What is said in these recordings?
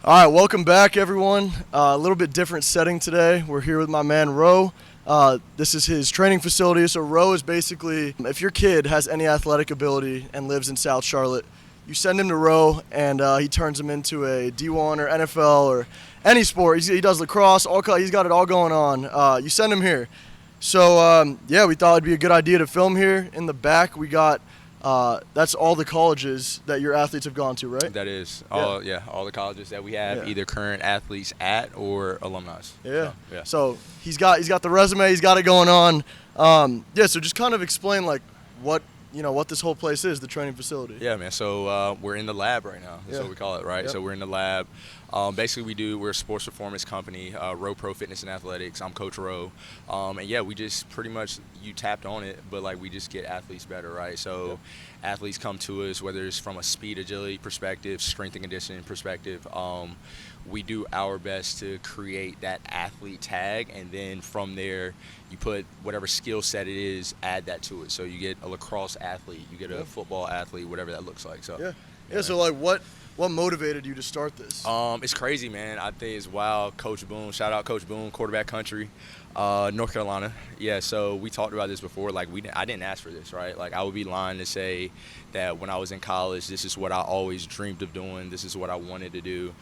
All right, welcome back, everyone. A little bit different setting today. We're here with my man, Roe. This is his training facility. So Roe is basically, if your kid has any athletic ability and lives in South Charlotte, you send him to Roe, and he turns him into a D1 or NFL or any sport. He does lacrosse. He's got it all going on. You send him here. So, we thought it'd be a good idea to film here. In the back, we got that's all the colleges that your athletes have gone to, right? That is Yeah. all the colleges that we have, Yeah. either current athletes at or alumni. Yeah. So. So he's got the resume. He's got it going on. So just kind of explain like what this whole place is, the training facility. Yeah, man. So we're in the lab right now. That's Yeah. what we call it, right? Yep. So we're in the lab. Basically, we're a sports performance company, Row Pro Fitness and Athletics. I'm Coach Row. We just pretty much, you tapped on it, but like we just get athletes better, right? So athletes come to us, whether it's from a speed, agility perspective, strength and conditioning perspective. We do our best to create that athlete tag, and then from there, you put whatever skill set it is, add that to it. So you get a lacrosse athlete, you get a football athlete, whatever that looks like. So Yeah. So like what motivated you to start this? It's crazy, man. I think it's wild. Coach Boone, shout out Coach Boone, quarterback country, North Carolina. Yeah, so we talked about this before. Like I didn't ask for this, right? Like I would be lying to say that when I was in college, this is what I always dreamed of doing. This is what I wanted to do.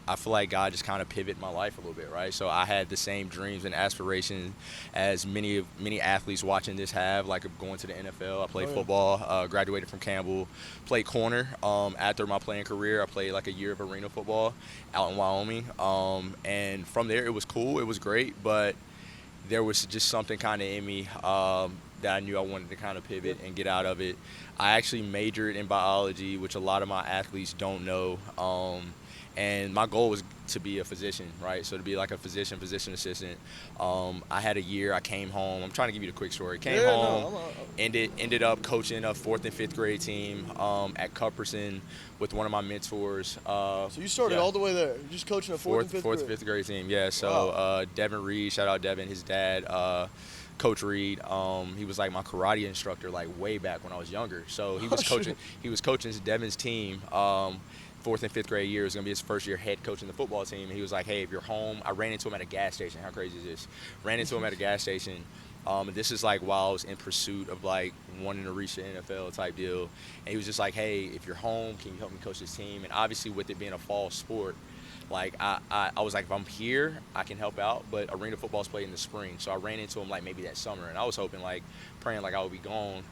I feel like God just kind of pivoted my life a little bit, right? So I had the same dreams and aspirations as many athletes watching this have, like going to the NFL. I played football, graduated from Campbell, played corner. After my playing career, I played like a year of arena football out in Wyoming. And from there, it was cool. It was great, but there was just something kind of in me that I knew I wanted to kind of pivot and get out of it. I actually majored in biology, which a lot of my athletes don't know. And my goal was to be a physician, right? So to be like a physician assistant. I had a year. I came home. I'm trying to give you the quick story. Came home, ended up coaching a 4th and 5th grade team at Cupperson with one of my mentors. So you started all the way there. You're just coaching a 4th and 5th grade team. Yeah. So Devin Reed, shout out Devin, his dad. Coach Reed, he was like my karate instructor like way back when I was younger. So he was coaching. He was coaching Devin's team. 4th and 5th grade year. It was going to be his first year head coaching the football team. And he was like, hey, if you're home, I ran into him at a gas station. How crazy is this? Ran into him at a gas station. This is like while I was in pursuit of like wanting to reach the NFL type deal. And he was just like, hey, if you're home, can you help me coach this team? And obviously with it being a fall sport, like I was like, if I'm here, I can help out. But arena football's played in the spring. So I ran into him like maybe that summer. And I was hoping like, praying like I would be gone.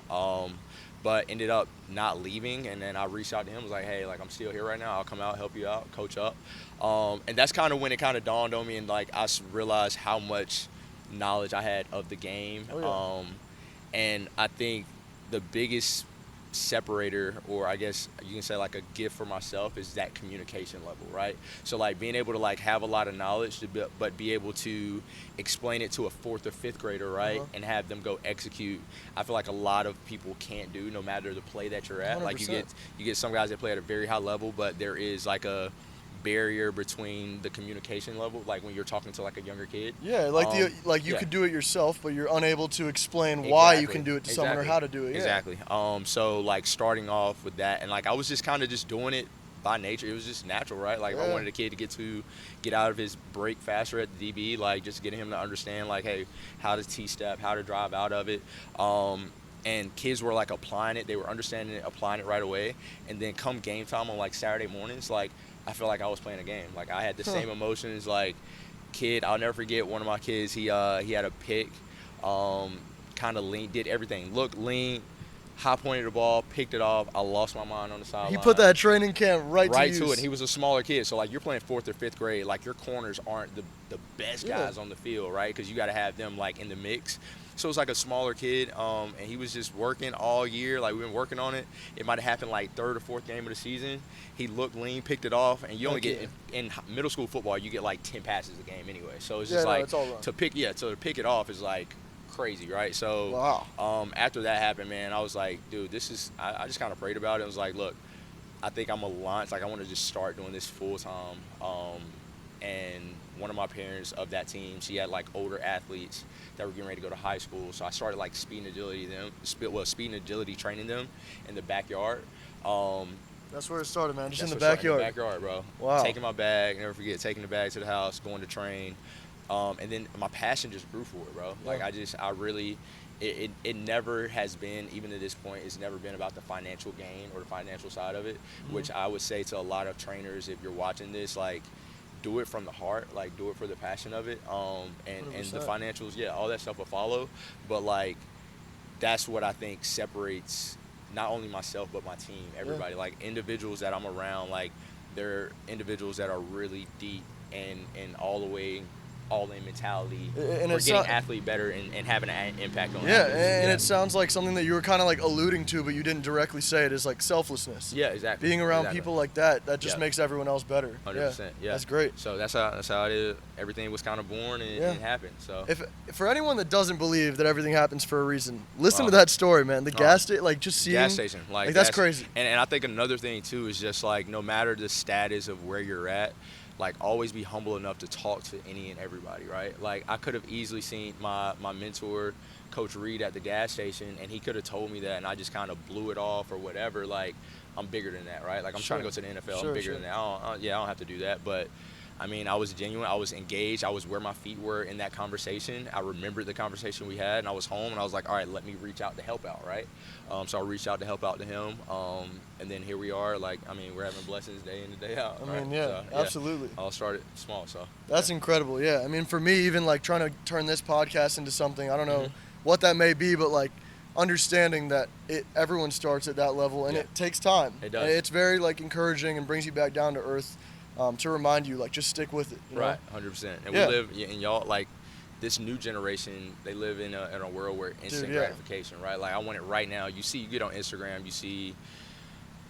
But ended up not leaving, and then I reached out to him, was like, hey, like I'm still here right now, I'll come out, help you out, coach up. And that's kind of when it kind of dawned on me, and like I realized how much knowledge I had of the game. And I think the biggest separator, or I guess you can say like a gift for myself, is that communication level, right? So like being able to like have a lot of knowledge but be able to explain it to a 4th or 5th grader, right? And have them go execute. I feel like a lot of people can't do, no matter the play that you're at. 100%. Like you get some guys that play at a very high level, but there is like a barrier between the communication level, like when you're talking to like a younger kid. Yeah, like you could do it yourself, but you're unable to explain why you can do it to someone or how to do it. Yeah. Exactly. So like starting off with that, and like I was just kind of just doing it by nature. It was just natural, right? Like if I wanted a kid to get out of his break faster at the DB, like just getting him to understand like, hey, how to T-step, how to drive out of it. And kids were like applying it. They were understanding it, applying it right away. And then come game time on like Saturday mornings, like I felt like I was playing a game. Like I had the same emotions. Like kid, I'll never forget one of my kids. He had a pick, kind of lean, did everything. Looked lean, high pointed the ball, picked it off. I lost my mind on the sideline. He put that training camp right to use. it. And he was a smaller kid, so like you're playing 4th or 5th grade. Like your corners aren't the best guys on the field, right? Because you got to have them like in the mix. So it was like a smaller kid, and he was just working all year. Like we've been working on it. It might have happened like 3rd or 4th game of the season. He looked lean, picked it off, and you only get in middle school football, you get like 10 passes a game anyway. So it's just to pick it off is like crazy, right? So after that happened, man, I was like, dude, this is. I just kind of prayed about it. I was like, look, I think I'm aligned. Like I want to just start doing this full time. And one of my parents of that team, she had like older athletes that were getting ready to go to high school. So I started like speed and agility training them in the backyard. That's where it started, man. Just in the That's what's backyard. in the backyard, bro. Wow. Taking my bag, never forget, taking the bag to the house, going to train. And then my passion just grew for it, bro. Like, I really, it never has been, even to this point, it's never been about the financial gain or the financial side of it, which I would say to a lot of trainers, if you're watching this, like, do it from the heart, like, do it for the passion of it. And the financials, yeah, all that stuff will follow. But, like, that's what I think separates not only myself, but my team, everybody. Like, individuals that I'm around, like, they're individuals that are really deep and all the way all-in mentality And for it's getting not, athlete better and having an impact on yeah, athletes. and it sounds like something that you were kind of like alluding to, but you didn't directly say it, is like selflessness. Yeah, exactly. Being around people like that just makes everyone else better. 100%. Yeah, that's great. So that's how it is. Everything was kind of born and it happened. So if for anyone that doesn't believe that everything happens for a reason, listen to that story, man. The gas station, like just seeing gas station, like that's crazy. And I think another thing too is just like, no matter the status of where you're at, like, always be humble enough to talk to any and everybody, right? Like, I could have easily seen my mentor, Coach Reed, at the gas station, and he could have told me that, and I just kind of blew it off or whatever. Like, I'm bigger than that, right? Like, I'm trying to go to the NFL. I'm bigger than that. I don't have to do that. But, I mean, I was genuine. I was engaged. I was where my feet were in that conversation. I remembered the conversation we had, and I was home, and I was like, all right, let me reach out to help out, right? So I reached out to help out to him, and then here we are. Like, I mean, we're having blessings day in and day out. I mean, absolutely. I'll start it small, so. That's incredible, yeah. I mean, for me, even like trying to turn this podcast into something, I don't know what that may be, but like understanding that everyone starts at that level, and it takes time. It does. And it's very like encouraging and brings you back down to earth, to remind you, like, just stick with it. You right, 100%. And we live, and y'all, like, this new generation, they live in a world where instant gratification, right? Like, I want it right now. You get on Instagram, you see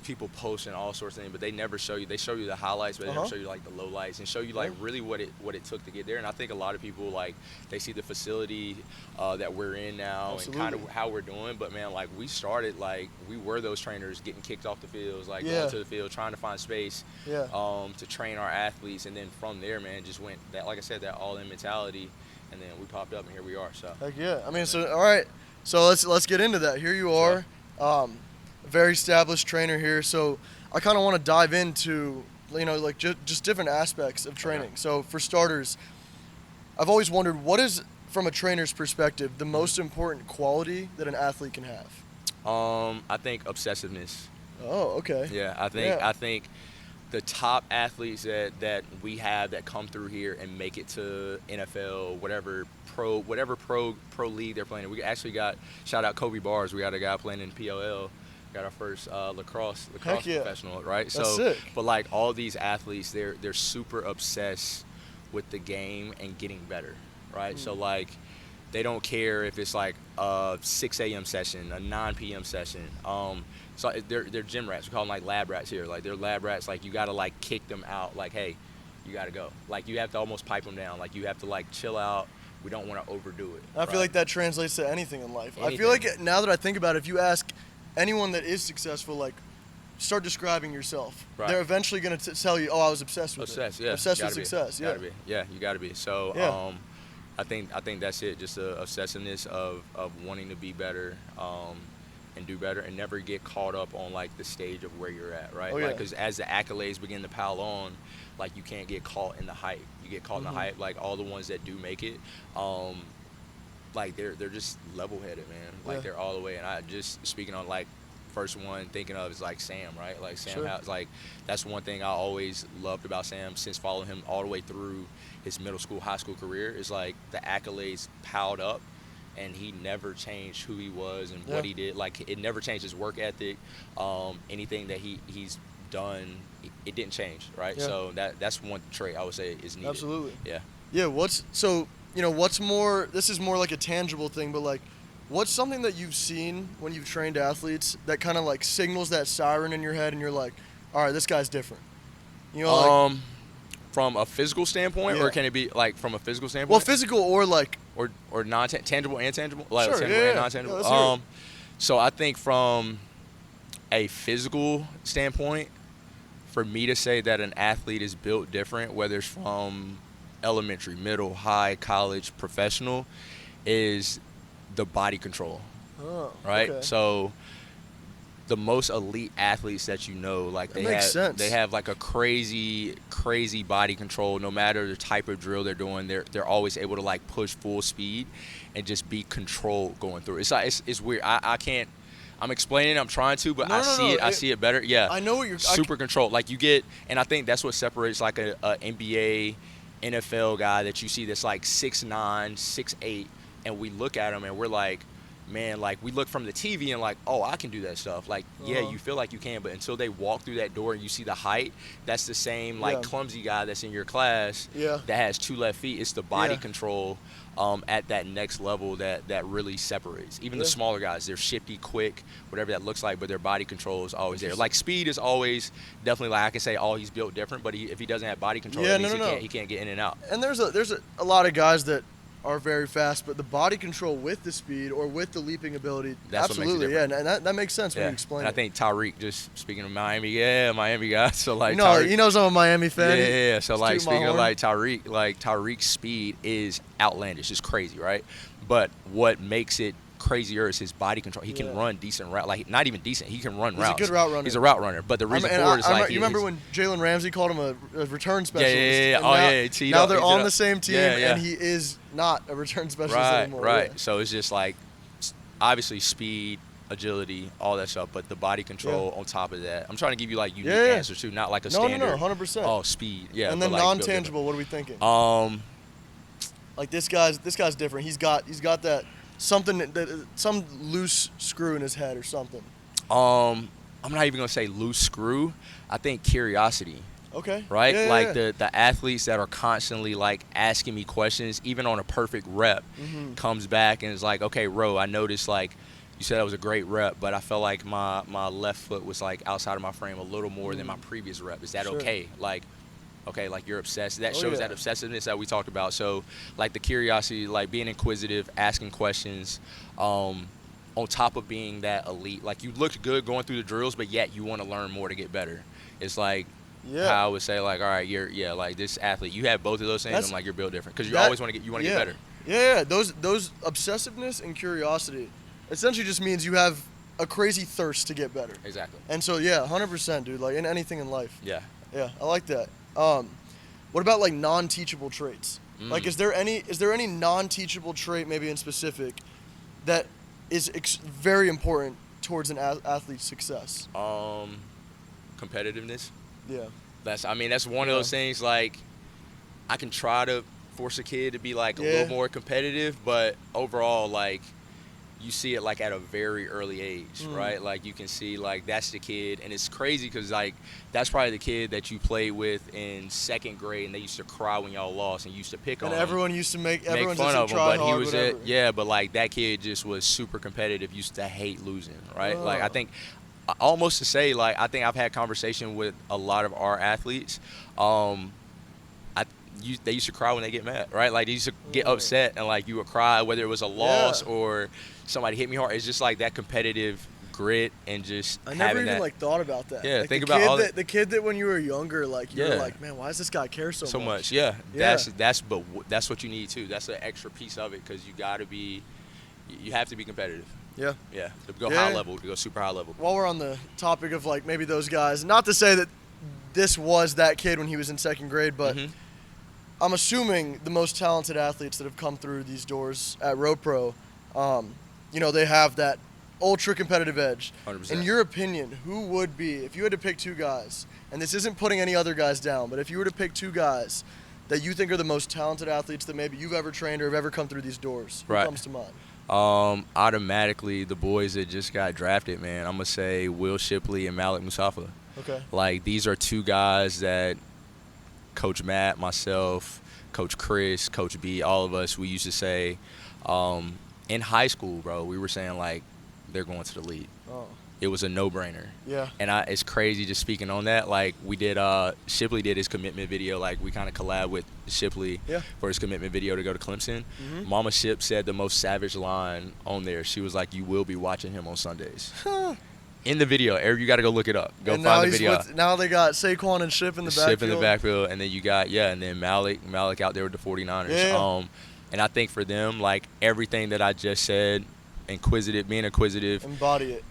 people posting all sorts of things, but they never show you. They show you the highlights, but they never show you like the lowlights and show you like really what it took to get there. And I think a lot of people, like, they see the facility that we're in now and kind of how we're doing. But man, like, we started, like, we were those trainers getting kicked off the fields, like going to the field, trying to find space to train our athletes, and then from there, man, just went that, like I said, that all-in mentality, and then we popped up and here we are. So heck yeah. I mean, so all right, so let's get into that. Here you are. Very established trainer here, so I kind of want to dive into, you know, like just different aspects of training. So for starters, I've always wondered, what is, from a trainer's perspective, the most important quality that an athlete can have? I think obsessiveness. Oh, okay. Yeah, I think the top athletes that we have that come through here and make it to NFL, whatever pro league they're playing in. We actually got, shout out Kobe Bars, we got a guy playing in PLL. Got our first lacrosse professional, right? That's sick. But like all these athletes, they're super obsessed with the game and getting better, right? So like, they don't care if it's like a 6 a.m. session, a 9 p.m. session. So they're gym rats. We call them like lab rats here. Like, they're lab rats. Like, you gotta like kick them out. Like, hey, you gotta go. Like, you have to almost pipe them down. Like, you have to like chill out. We don't want to overdo it. I feel like that translates to anything in life. I feel like, now that I think about it, if you ask anyone that is successful, like, start describing yourself. Right. They're eventually going to tell you, "Oh, I was obsessed with it." Yeah. Obsessed with success. Gotta be. Yeah, you got to be. So, I think that's it. Just the obsessiveness of wanting to be better, and do better, and never get caught up on like the stage of where you're at, right? Because as the accolades begin to pile on, like, you can't get caught in the hype. You get caught in the hype. Like, all the ones that do make it, like, they're just level-headed, man. Like, they're all the way. And I just, speaking on, like, first one thinking of is like Sam, right? Like, Sam, like, that's one thing I always loved about Sam since following him all the way through his middle school, high school career, is like the accolades piled up, and he never changed who he was and what he did. Like, it never changed his work ethic. Anything that he's done, it didn't change, right? So that's one trait I would say is needed. Absolutely. Yeah. Yeah. What's more, this is more like a tangible thing, but like, what's something that you've seen when you've trained athletes that kind of like signals that siren in your head, and you're like, all right, this guy's different? You know, like, from a physical standpoint, or can it be like from a physical standpoint? Well, physical or like, or non-tangible and tangible, like sure, tangible and non-tangible. Yeah, so I think from a physical standpoint, for me to say that an athlete is built different, whether it's from elementary, middle, high, college, professional, is the body control, right? Okay. So the most elite athletes that you know, like That makes sense. they have like a crazy body control. No matter the type of drill they're doing, they're always able to like push full speed and just be controlled going through. It's like it's weird. I can't. I'm explaining. I'm trying to, but I see it better. Yeah, I know what you're super controlled. Like you get, and I think that's what separates like a NBA, NFL guy that you see that's like 6'9", 6'8", and we look at him and we're like, man, like we look from the TV and like, oh, I can do that stuff. Like, yeah, you feel like you can, but until they walk through that door and you see the height, that's the same like clumsy guy that's in your class that has 2 left feet. It's the body control at that next level that really separates. Even the smaller guys, they're shifty, quick, whatever that looks like, but their body control is always there. Like speed is always definitely like I can say, oh, he's built different, but if he doesn't have body control, he can't get in and out. And there's a lot of guys that are very fast, but the body control with the speed or with the leaping ability, that's absolutely, and that makes sense when you explain it. I think Tyreek, just speaking of Miami guy, so like you know, I'm a Miami fan. Yeah. So like speaking of like Tyreek's speed is outlandish, it's crazy, right? But what makes it crazier is his body control. He can run decent route, like not even decent. He can run routes. He's a good route runner. He's a route runner. But the reason for it is like you remember when Jalen Ramsey called him a return specialist? Yeah. Now they're on the same team, and he is not a return specialist anymore. Right. So it's just like obviously speed, agility, all that stuff, but the body control on top of that. I'm trying to give you like unique answers too, not like a standard. No, 100%. Oh, speed. Yeah. And then like, non-tangible. What are we thinking? Like this guy's different. He's got that. Some loose screw in his head or something. I'm not even gonna say loose screw. I think curiosity. Okay. Right? The athletes that are constantly like asking me questions, even on a perfect rep, comes back and is like, okay, Ro, I noticed like you said that was a great rep, but I felt like my left foot was like outside of my frame a little more than my previous rep. Is that okay? Like, okay, like you're obsessed. That shows that obsessiveness that we talked about. So, like the curiosity, like being inquisitive, asking questions, on top of being that elite. Like you looked good going through the drills, but yet you want to learn more to get better. It's like how I would say, like, all right, you're like this athlete. You have both of those things. I'm like, you're built different because you always want to get better. Yeah, those obsessiveness and curiosity essentially just means you have a crazy thirst to get better. Exactly. And so 100%, dude. Like in anything in life. Yeah, I like that. What about like non-teachable traits? Like, is there any non-teachable trait, maybe in specific, that is very important towards an athlete's success? Competitiveness. Yeah. That's one of those things. Like, I can try to force a kid to be like a little more competitive, but overall, like, you see it like at a very early age, right? Like you can see like that's the kid, and it's crazy because like that's probably the kid that you played with in second grade, and they used to cry when y'all lost and used to pick on him. And everyone used to make fun of him, but he was but like that kid just was super competitive, used to hate losing, right? Like I think almost to say like I think I've had conversation with a lot of our athletes. They used to cry when they get mad, right? Like they used to get upset and like you would cry whether it was a loss or somebody hit me hard. It's just like that competitive grit and just I never even like thought about that. Yeah, like think about the kid that when you were younger, like you were like, man, why does this guy care so much? Yeah, that's what you need too. That's an extra piece of it because you have to be competitive. Yeah. To go high level, to go super high level. While we're on the topic of like maybe those guys, not to say that this was that kid when he was in second grade, but I'm assuming the most talented athletes that have come through these doors at RoPro, they have that ultra competitive edge. 100%. In your opinion, who would be, if you had to pick 2 guys, and this isn't putting any other guys down, but if you were to pick 2 guys that you think are the most talented athletes that maybe you've ever trained or have ever come through these doors, who comes to mind? Automatically, the boys that just got drafted, man. I'm going to say Will Shipley and Malik Mustafa. Okay. Like, these are 2 guys that Coach Matt, myself, Coach Chris, Coach B, all of us, we used to say in high school, bro, we were saying, like, they're going to the league. Oh. It was a no-brainer. Yeah. And it's crazy just speaking on that. Like, we did Shipley did his commitment video. Like, we kind of collab with Shipley for his commitment video to go to Clemson. Mama Ship said the most savage line on there. She was like, you will be watching him on Sundays. In the video, Eric, you got to go look it up. Go find the video. Now they got Saquon and Ship in the backfield. Ship in the backfield, and then you got and then Malik out there with the 49ers. Yeah. And I think for them, like everything that I just said, being inquisitive, embody it.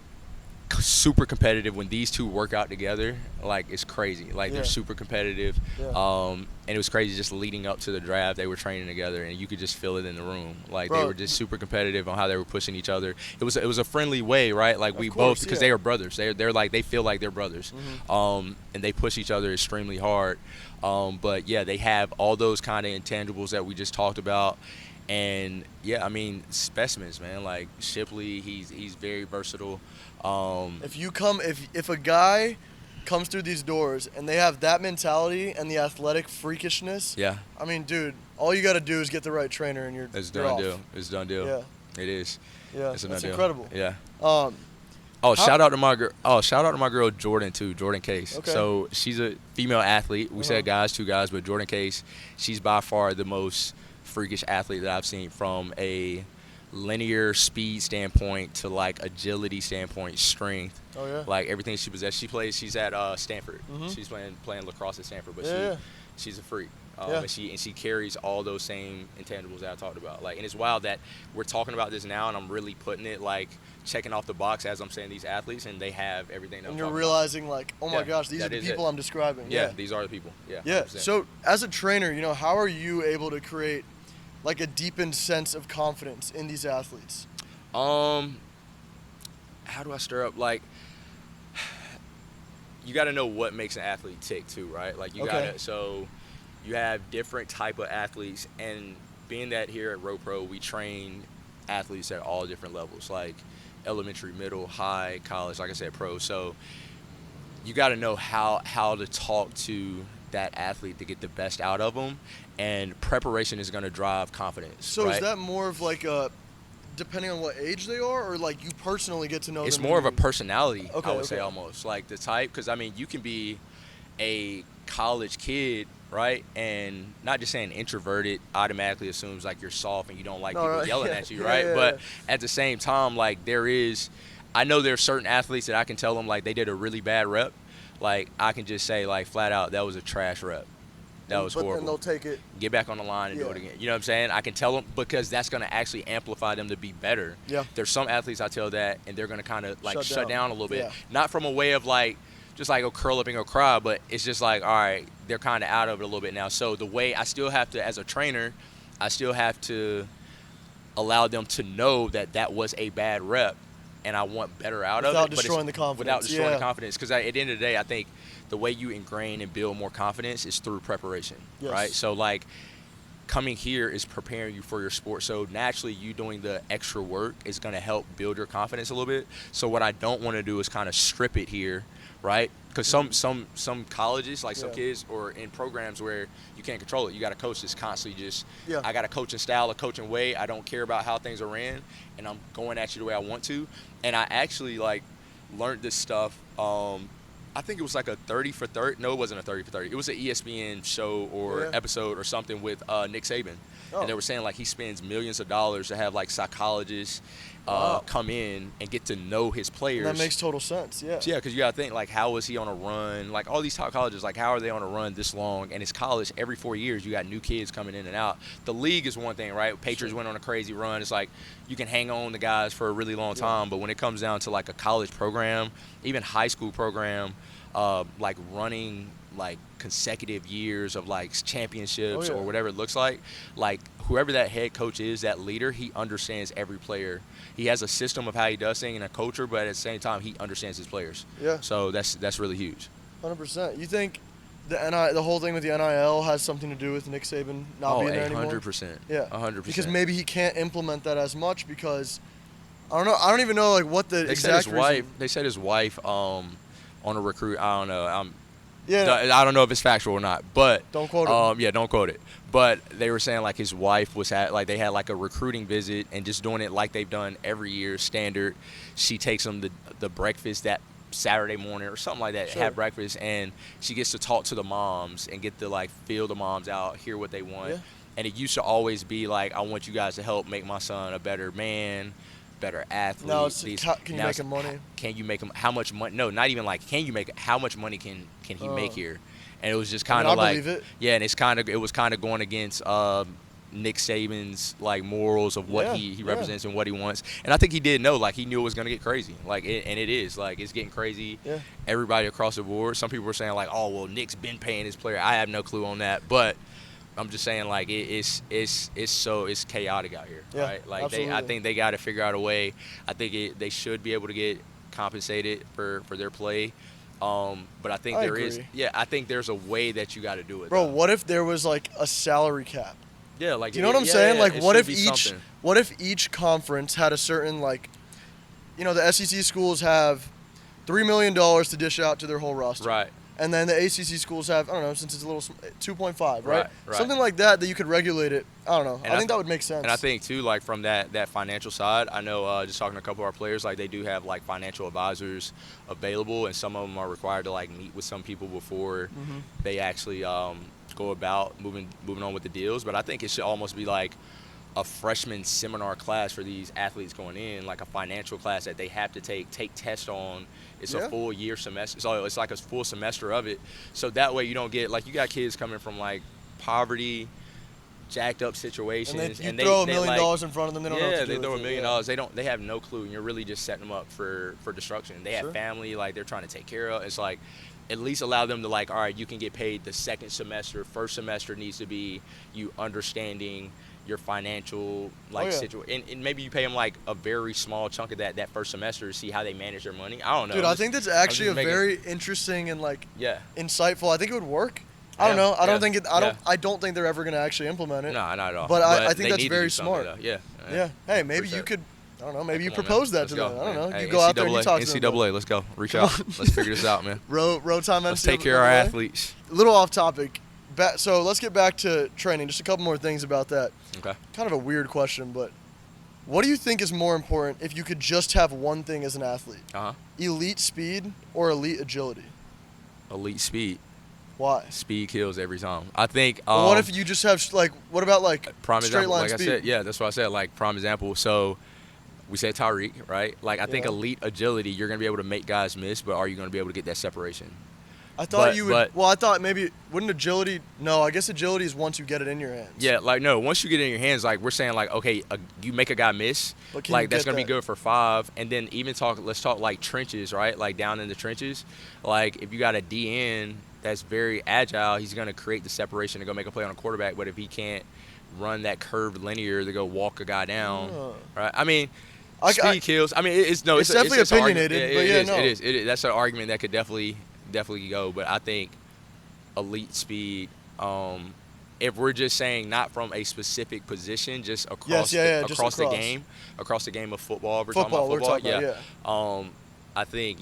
super competitive. When these two work out together, like, it's crazy. Like, they're super competitive. And it was crazy just leading up to the draft. They were training together, and you could just feel it in the room. Like, they were just super competitive on how they were pushing each other. It was a friendly way, right? Like, we both, because they are brothers. They're like, they feel like they're brothers. And they push each other extremely hard. But yeah, they have all those kind of intangibles that we just talked about. And yeah, I mean, specimens, man. Like Shipley, he's very versatile. If a guy comes through these doors and they have that mentality and the athletic freakishness, I mean, dude, all you got to do is get the right trainer and you're It's done deal. It's done deal. Yeah, it is. Yeah, that's incredible. Yeah. Shout out to my girl. Shout out to my girl Jordan too. Jordan Case. Okay. So she's a female athlete. We said two guys, but Jordan Case, she's by far the most freakish athlete that I've seen, from a linear speed standpoint to like agility standpoint, strength. Oh yeah. Like everything she possesses. She's at Stanford. She's playing lacrosse at Stanford, but she's a freak. And she carries all those same intangibles that I talked about. Like, and it's wild that we're talking about this now, and I'm really putting it like checking off the box as I'm saying these athletes, and they have everything. And you're realizing like, oh my gosh, these are the people I'm describing. Yeah, these are the people. Yeah. Yeah. 100%. So as a trainer, you know, how are you able to create like a deepened sense of confidence in these athletes? How do I stir up, like, you got to know what makes an athlete tick too, right? Like so you have different type of athletes, and being that here at RoPro we train athletes at all different levels, like elementary, middle, high, college, like I said, pro. So you got to know how to talk to that athlete to get the best out of them, and preparation is going to drive confidence. So right? Is that more of like a, depending on what age they are, or like you personally get to know them? It's more of a personality, I would say, almost like the type, because I mean you can be a college kid, right, and not just saying introverted automatically assumes like you're soft and you don't like people yelling at you, right? But at the same time, like I know there's certain athletes that I can tell them like they did a really bad rep. Like I can just say like flat out, that was a trash rep. That was horrible. And they'll take it. Get back on the line and do it again. You know what I'm saying? I can tell them, because that's going to actually amplify them to be better. Yeah. There's some athletes I tell that, and they're going to kind of like shut down a little bit. Yeah. Not from a way of like, just like go curl up and go cry, but it's just like, all right, they're kind of out of it a little bit now. So the way I still have to, as a trainer, I still have to allow them to know that that was a bad rep, and I want better out of it. Without destroying the confidence. Without destroying the confidence. Because at the end of the day, I think the way you ingrain and build more confidence is through preparation, right? So like coming here is preparing you for your sport. So naturally you doing the extra work is going to help build your confidence a little bit. So what I don't want to do is kind of strip it here, right? Because some colleges, like some kids, or in programs where you can't control it. You got to coach this constantly. I got a coaching style, a coaching way. I don't care about how things are ran, and I'm going at you the way I want to. And I actually like learned this stuff. I think it was like a 30 for 30. No, it wasn't a 30 for 30. It was an ESPN show or episode or something with Nick Saban. And they were saying like he spends millions of dollars to have like psychologists come in and get to know his players. And that makes total sense, yeah. Yeah, because you got to think, like, how is he on a run? Like, all these top colleges, like, how are they on a run this long? And it's college. Every 4 years, you got new kids coming in and out. The league is one thing, right? Patriots went on a crazy run. It's like you can hang on to guys for a really long time. But when it comes down to, like, a college program, even high school program, like, running, like, consecutive years of, like, championships or whatever it looks like, whoever that head coach is, that leader, he understands every player. He has a system of how he does things and a culture, but at the same time, he understands his players. Yeah. So that's really huge. 100%. You think the whole thing with the NIL has something to do with Nick Saban not being there anymore? 100%. Yeah. 100%. Because maybe he can't implement that as much because, I don't know. I don't even know like what the exact reason. They said his wife on a recruit. I don't know. I don't know if it's factual or not, but don't quote it. Yeah, don't quote it. But they were saying like his wife they had like a recruiting visit and just doing it like they've done every year, standard. She takes them the breakfast that Saturday morning or something like that, have breakfast, and she gets to talk to the moms and get to like feel the moms out, hear what they want. Yeah. And it used to always be like, I want you guys to help make my son a better man, better athlete. Now it's can you make him money? Can you make him how much money? No, not even like can you make how much money can he make here? And it was just kind of like, believe it. Yeah, and it was kind of going against Nick Saban's like morals of what Yeah, he yeah. represents and what he wants. And I think he did know, like he knew it was gonna get crazy. And it is like it's getting crazy. Yeah. Everybody across the board. Some people were saying like, oh well, Nick's been paying his player. I have no clue on that, but I'm just saying like it's chaotic out here, Yeah, right? Like absolutely. I think they got to figure out a way. I think they should be able to get compensated for their play. But I think I there is, agree. yeah, I think there's a way that you got to do it. Bro, though. what if there was like a salary cap? Yeah, like Do you know what I'm yeah, saying? yeah, Like, it what should if be each something. what if each conference had a certain like, the SEC schools have $3 million to dish out to their whole roster, Right. and then the ACC schools have, I don't know, since it's a little 2.5, right? Right. Something like that you could regulate it. I don't know. And I think that would make sense. And I think too, like from that financial side, I know just talking to a couple of our players, like they do have like financial advisors available, and some of them are required to like meet with some people before they actually go about moving on with the deals. But I think it should almost be like a freshman seminar class for these athletes going in, like a financial class that they have to take tests on. It's Yeah. a full year semester, so it's like a full semester of it. So that way you don't get like you got kids coming from like poverty, jacked up situations, and you throw $1 million like, in front of them, they don't know what to do they throw with $1 it, million. yeah. They have no clue, and you're really just setting them up for destruction. They Sure. have family, like they're trying to take care of. It's like at least allow them to like, all right, you can get paid the second semester. First semester needs to be you understanding your financial like situation, and maybe you pay them like a very small chunk of that first semester to see how they manage their money. I don't know. Dude, I think that's actually just making- very interesting and like Yeah. insightful. I think it would work. I don't Yeah, know. I don't yeah, think it. yeah. I don't think they're ever going to actually implement it. No, not at all. But I think they that's need to very do something, smart. though. Yeah. Yeah. Hey, maybe Appreciate you it. could. I don't know. Maybe you Come on, propose man. that to Let's them. go, I don't know. man. You Hey, go out there and you talk to them. NCAA, let's go. Reach out. Let's figure this out, man. Row time. Let's take care of our athletes. A little off topic. So let's get back to training. Just a couple more things about that. Okay. Kind of a weird question, but what do you think is more important if you could just have one thing as an athlete? Uh-huh. Elite speed or elite agility? Elite speed. Why? Speed kills every time. I think. Well, what if you just have what about prime straight example? line Like speed? I said, yeah, that's what I said. Like prime example. So we said Tyreek, right? Like I think Yeah. elite agility, you're gonna be able to make guys miss, but are you gonna be able to get that separation? I thought you would. but- Well, I thought maybe wouldn't agility? No, I guess agility is once you get it in your hands. Yeah, like no. Once you get it in your hands, like we're saying, like okay, you make a guy miss, But can you like that's get gonna be that? good for 5. And then even let's talk like trenches, right? Like down in the trenches, like if you got a DN that's very agile, he's gonna create the separation to go make a play on a quarterback. But if he can't run that curved linear to go walk a guy down, Oh. right? I mean. I- Speed kills. I mean, it's definitely it's an argument. opinionated, Yeah, but it yeah, is, no. it is. That's an argument that could definitely go. But I think elite speed. If we're just saying not from a specific position, just across just across the across. game, across the game of football. If we're Football, we're talking about talking football, about, I think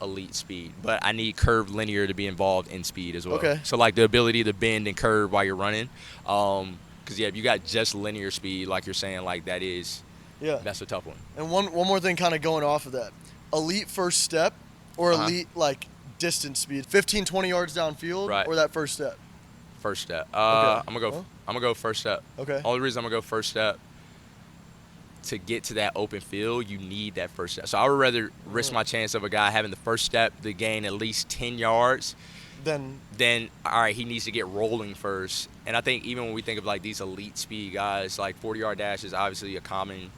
elite speed. But I need curved linear to be involved in speed as well. Okay. So like the ability to bend and curve while you're running. Because if you got just linear speed, like you're saying, like Yeah. that's a tough one. And one more thing, kind of going off of that, elite first step or Uh-huh. elite like distance speed, 15, 20 yards downfield, Right. or that first step. First step. Okay. I'm gonna go first step. Okay. Only reason I'm gonna go first step, to get to that open field, you need that first step. So I would rather risk my chance of a guy having the first step to gain at least 10 yards. Then Then all right, he needs to get rolling first. And I think even when we think of like these elite speed guys, like 40-yard dash is obviously a common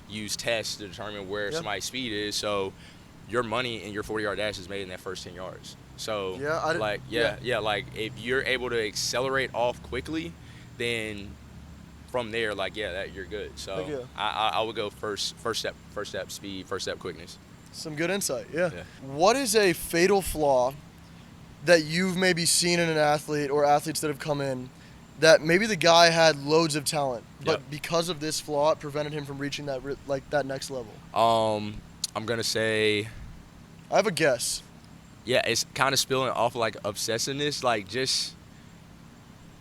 used test to determine where Yep. somebody's speed is. So your money in your 40-yard dash is made in that first 10 yards. So Yeah, I didn't- yeah. like if you're able to accelerate off quickly, then from there, like that you're good. So Heck yeah. I would go first step speed, first step quickness. some good insight. Yeah. Yeah. What is a fatal flaw that you've maybe seen in an athlete or athletes that have come in that maybe the guy had loads of talent, but Yep. because of this flaw, it prevented him from reaching that next level? I'm gonna say, I have a guess. yeah, it's kind of spilling off like obsessiveness, like just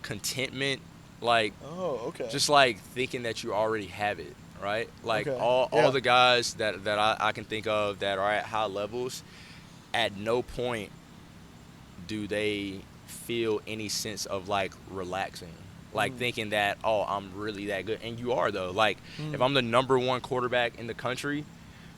contentment, like Oh, okay. just like thinking that you already have it, right? Like Okay. all Yeah. the guys that I can think of that are at high levels, at no point do they feel any sense of like relaxing, like thinking that, oh, I'm really that good. And you are though. Like if I'm the number 1 quarterback in the country,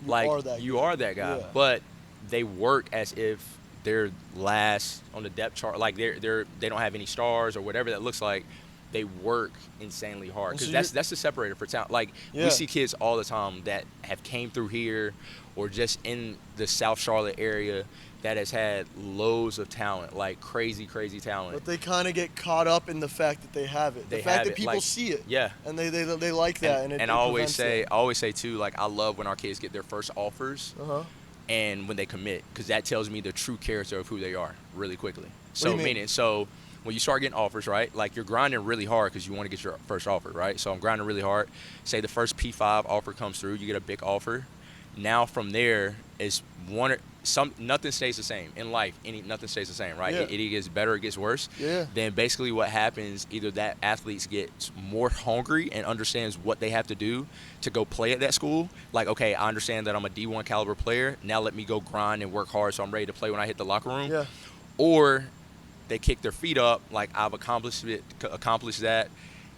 like you are that guy. Yeah. But they work as if they're last on the depth chart, like they don't have any stars or whatever that looks like. they work insanely hard, And because so that's the separator for talent. Like Yeah. we see kids all the time that have came through here or just in the South Charlotte area that has had loads of talent, like crazy talent. But they kind of get caught up in the fact that they have it. The They fact have that it, people like, see it. yeah. And they like that. And, it I always prevents say, that. too, like I love when our kids get their first offers Uh-huh. and when they commit, because that tells me the true character of who they are really quickly. do So you mean? meaning, so when you start getting offers, right, like you're grinding really hard because you want to get your first offer, right? So I'm grinding really hard. Say the first P5 offer comes through, you get a big offer. Now from there is nothing stays the same in life. Nothing stays the same, right? Yeah. It either gets better, it gets worse. Yeah. Then basically what happens, either that athletes gets more hungry and understands what they have to do to go play at that school. Like, okay, I understand that I'm a D1 caliber player. Now let me go grind and work hard so I'm ready to play when I hit the locker room. Yeah. Or they kick their feet up, like I've accomplished that,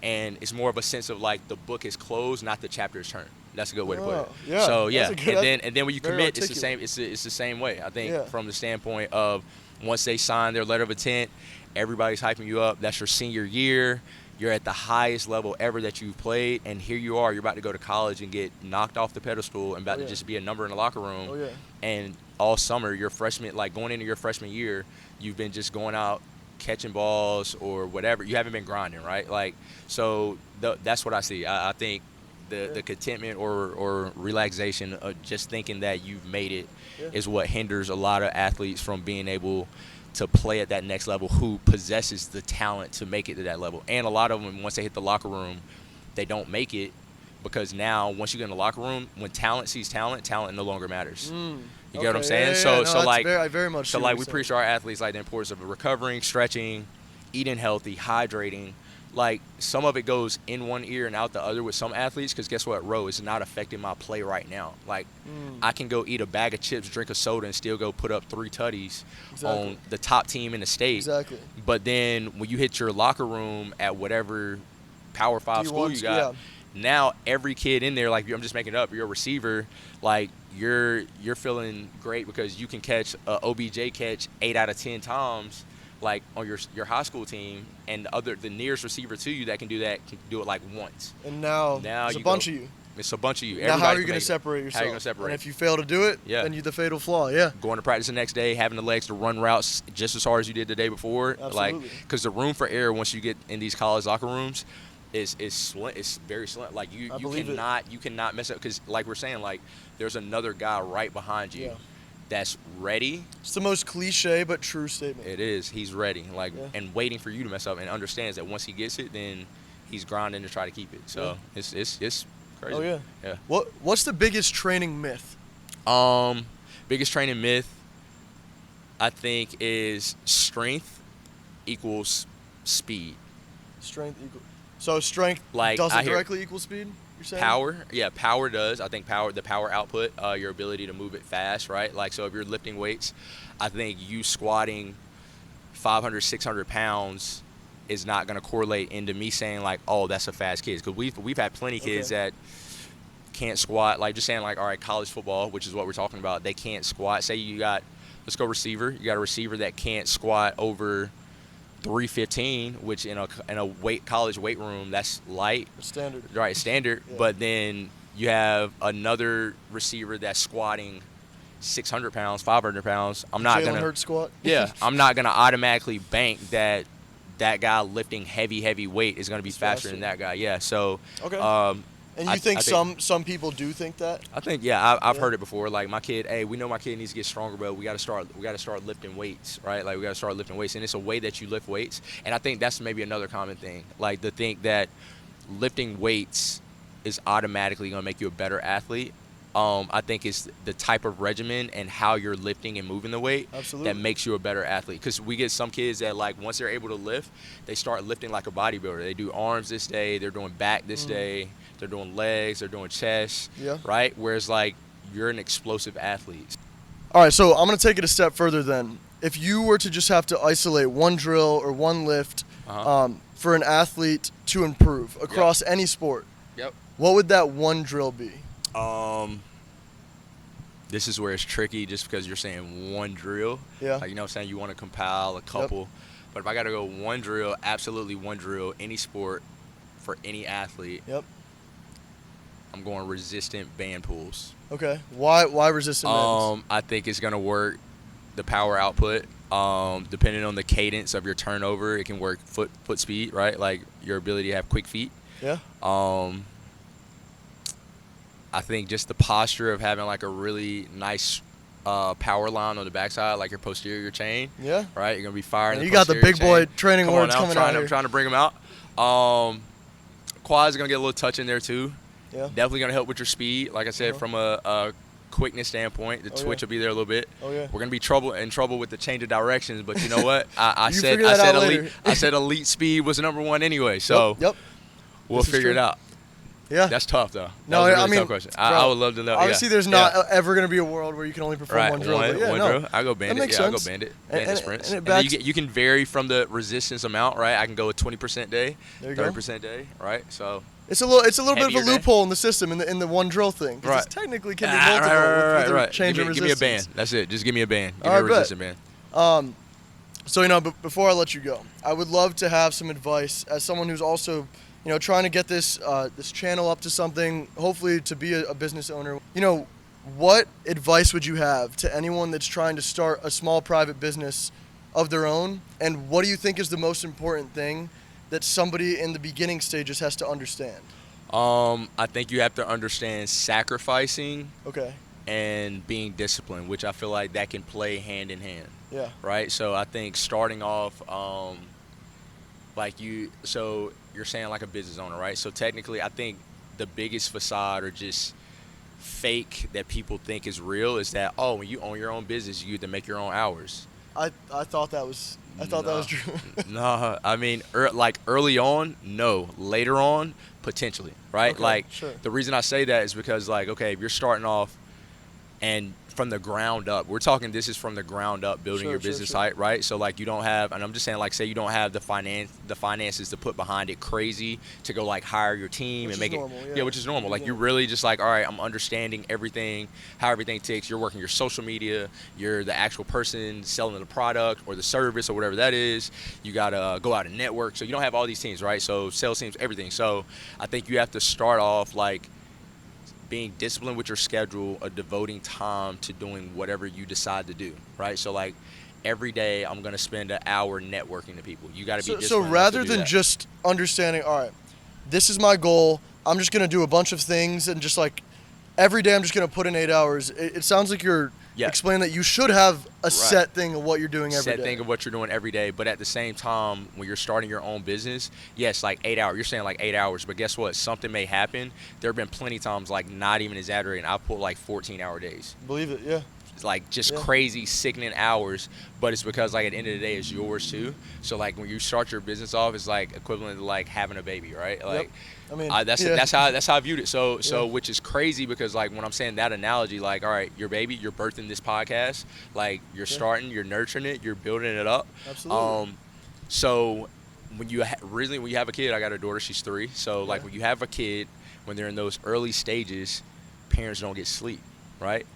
and it's more of a sense of like the book is closed, not the chapter is turned. That's a good way to put it. Yeah. So That's yeah, a good- and then when you very commit, it's the articulate. same. It's the same way. I think Yeah. from the standpoint of once they sign their letter of intent, everybody's hyping you up. That's your senior year. You're at the highest level ever that you've played, and here you are. You're about to go to college and get knocked off the pedestal and about to just be a number in the locker room. Oh, yeah. And all summer, your freshman, like going into your freshman year, you've been just going out catching balls or whatever. You haven't been grinding, right? Like, so that's what I see. I think the contentment or relaxation of just thinking that you've made it is what hinders a lot of athletes from being able to play at that next level who possesses the talent to make it to that level. And a lot of them, once they hit the locker room, they don't make it because now once you get in the locker room, when talent sees talent no longer matters. You get what I'm saying? Yeah, so no, so that's like I very much so see like what we you're preach to our athletes like the importance of recovering, stretching, eating healthy, hydrating. Like some of it goes in one ear and out the other with some athletes because guess what, Ro, it's not affecting my play right now. Like I can go eat a bag of chips, drink a soda, and still go put up 3 tutties on the top team in the state. Exactly. But then when you hit your locker room at whatever Power 5 school you got, now every kid in there, like I'm just making it up, you're a receiver, like you're feeling great because you can catch a OBJ catch 8 out of 10 times, like on your high school team, and the nearest receiver to you that can do that can do it like once. And now it's a bunch of you. It's a bunch of you. Now, how are you going to separate yourself? How are you going to separate? And if you fail to do it, then you're the fatal flaw. Going to practice the next day, having the legs to run routes just as hard as you did the day before. Absolutely. Like, because the room for error once you get in these college locker rooms is very slim. Like you cannot mess up because like we're saying, like there's another guy right behind you that's ready. It's the most cliche but true statement. It is. He's ready, like and waiting for you to mess up, and understands that once he gets it, then he's grinding to try to keep it. So it's crazy. Oh yeah. Yeah. What's the biggest training myth? Biggest training myth, I think, is strength equals speed. Strength equals. So strength doesn't directly equal speed? You're saying? Power does. I think the power output, your ability to move it fast, right? Like, so if you're lifting weights, I think you squatting 500, 600 pounds is not going to correlate into me saying like, oh, that's a fast kid. Because we've had plenty of kids that can't squat. Like just saying like, all right, college football, which is what we're talking about, they can't squat. Say let's go receiver. You got a receiver that can't squat over 315, which in a college weight room, that's light. Standard. Right, standard. Yeah. But then you have another receiver that's squatting 600 pounds, 500 pounds. I'm not going to Hurts squat. Yeah, I'm not going to automatically bank that guy lifting heavy weight is going to be faster than that guy. Yeah, so and you think some people do think that? I think I've heard it before. Like my kid, hey, we know my kid needs to get stronger, but we got to start lifting weights, right? Like we got to start lifting weights, and it's a way that you lift weights. And I think that's maybe another common thing, like to think that lifting weights is automatically going to make you a better athlete. I think it's the type of regimen and how you're lifting and moving the weight that makes you a better athlete. Because we get some kids that, like, once they're able to lift, they start lifting like a bodybuilder. They do arms this day, they're doing back this day, they're doing legs, they're doing chest, right? Whereas, like, you're an explosive athlete. All right, so I'm going to take it a step further then. If you were to just have to isolate one drill or one lift for an athlete to improve across any sport, what would that one drill be? This is where it's tricky just because you're saying one drill. Yeah. Like, you know what I'm saying? You want to compile a couple. But if I got to go one drill, absolutely one drill, any sport, for any athlete, Yep. I'm going resistant band pulls. Okay. Why resistant bands? I think it's gonna work the power output. Depending on the cadence of your turnover, it can work foot speed, right? Like your ability to have quick feet. Yeah. I think just the posture of having like a really nice power line on the backside, like your posterior chain. Yeah. Right. You're gonna be firing. You got the big boy training Come on words now, coming out here. I'm trying to bring them out. Quads are gonna get a little touch in there too. Yeah. Definitely gonna help with your speed. Like I said, from a quickness standpoint, the twitch will be there a little bit. Oh yeah. We're gonna be in trouble with the change of directions, but you know what? I said elite speed was number one anyway. So yep. We'll figure it out. Yeah. That's tough though. No, that was a really I mean, tough question. I would love to know. Obviously, there's not ever going to be a world where you can only perform one drill. One drill. I go bandit. Yeah, I'll go bandit. Bandit sprints. And then you can vary from the resistance amount, right? I can go a 20% day, 30% day, right? So it's a little bit of a loophole day. in the system in the one drill thing. Right. It technically can be multiple with change in resistance. Give me a band. That's it. Just give me a band. Give me a resistant band. So before I let you go, I would love to have some advice as someone who's also trying to get this channel up to something, hopefully to be a business owner. What advice would you have to anyone that's trying to start a small private business of their own? And what do you think is the most important thing that somebody in the beginning stages has to understand? I think you have to understand sacrificing Okay. and being disciplined, which I feel like that can play hand in hand. Yeah. Right? So I think starting off, so you're saying like a business owner, right? So technically, I think the biggest facade or just fake that people think is real is that, when you own your own business, you get to make your own hours. I thought that was that was true. No, I mean, early on, no. Later on, potentially, right? Okay, sure. The reason I say that is because, if you're starting off and from the ground up, this is from the ground up building your business site, right? So you don't have, and I'm just saying say you don't have the finances to put behind it crazy to go hire your team and make it, which is normal. You're really just all right, I'm understanding everything, how everything ticks. You're working your social media, you're the actual person selling the product or the service or whatever that is. You gotta go out and network. So you don't have all these teams, right? So sales teams, everything. So I think you have to start off being disciplined with your schedule, or devoting time to doing whatever you decide to do, right? So every day I'm gonna spend an hour networking to people. You got to be disciplined. So rather than just understanding, all right, this is my goal, I'm just gonna do a bunch of things and just every day I'm just gonna put in 8 hours. It sounds like you're explaining that you should have a set thing of what you're doing every day. Set thing of what you're doing every day, but at the same time, when you're starting your own business, yes, 8 hours. You're saying 8 hours, but guess what? Something may happen. There have been plenty of times, not even exaggerating, I've pulled 14-hour days. Believe it, yeah. It's crazy, sickening hours, but it's because at the end of the day, it's yours too. So when you start your business off, it's equivalent to having a baby, right? Yep. I mean, that's how I viewed it. So which is crazy because when I'm saying that analogy, all right, your baby, you're birthing this podcast, you're starting, you're nurturing it, you're building it up. Absolutely. So when you when you have a kid, I got a daughter, she's 3. So when you have a kid, when they're in those early stages, parents don't get sleep, right?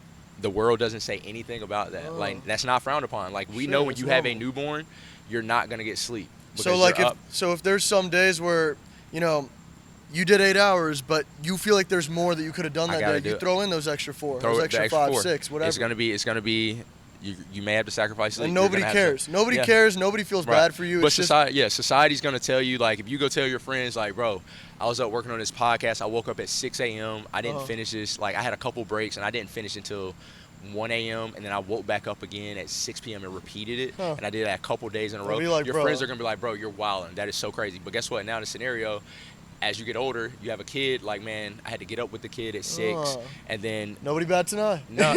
The world doesn't say anything about that. That's not frowned upon. We know when you have a newborn, you're not gonna get sleep. So if there's some days where you did 8 hours, but you feel like there's more that you could have done that day, you throw in those extra 4, those extra 5, 6, whatever. It's gonna be. You may have to sacrifice sleep. And nobody cares. Nobody cares. Nobody feels bad for you. But society's gonna tell you if you go tell your friends bro, I was up working on this podcast. I woke up at 6 a.m. I didn't finish this. I had a couple breaks and I didn't finish until 1 a.m. and then I woke back up again at 6 p.m. and repeated it. And I did that a couple days in a row. Your friends are gonna be bro, you're wilding. That is so crazy. But guess what? Now in the scenario, as you get older, you have a kid. Man, I had to get up with the kid at 6, and then nobody bats an eye. No,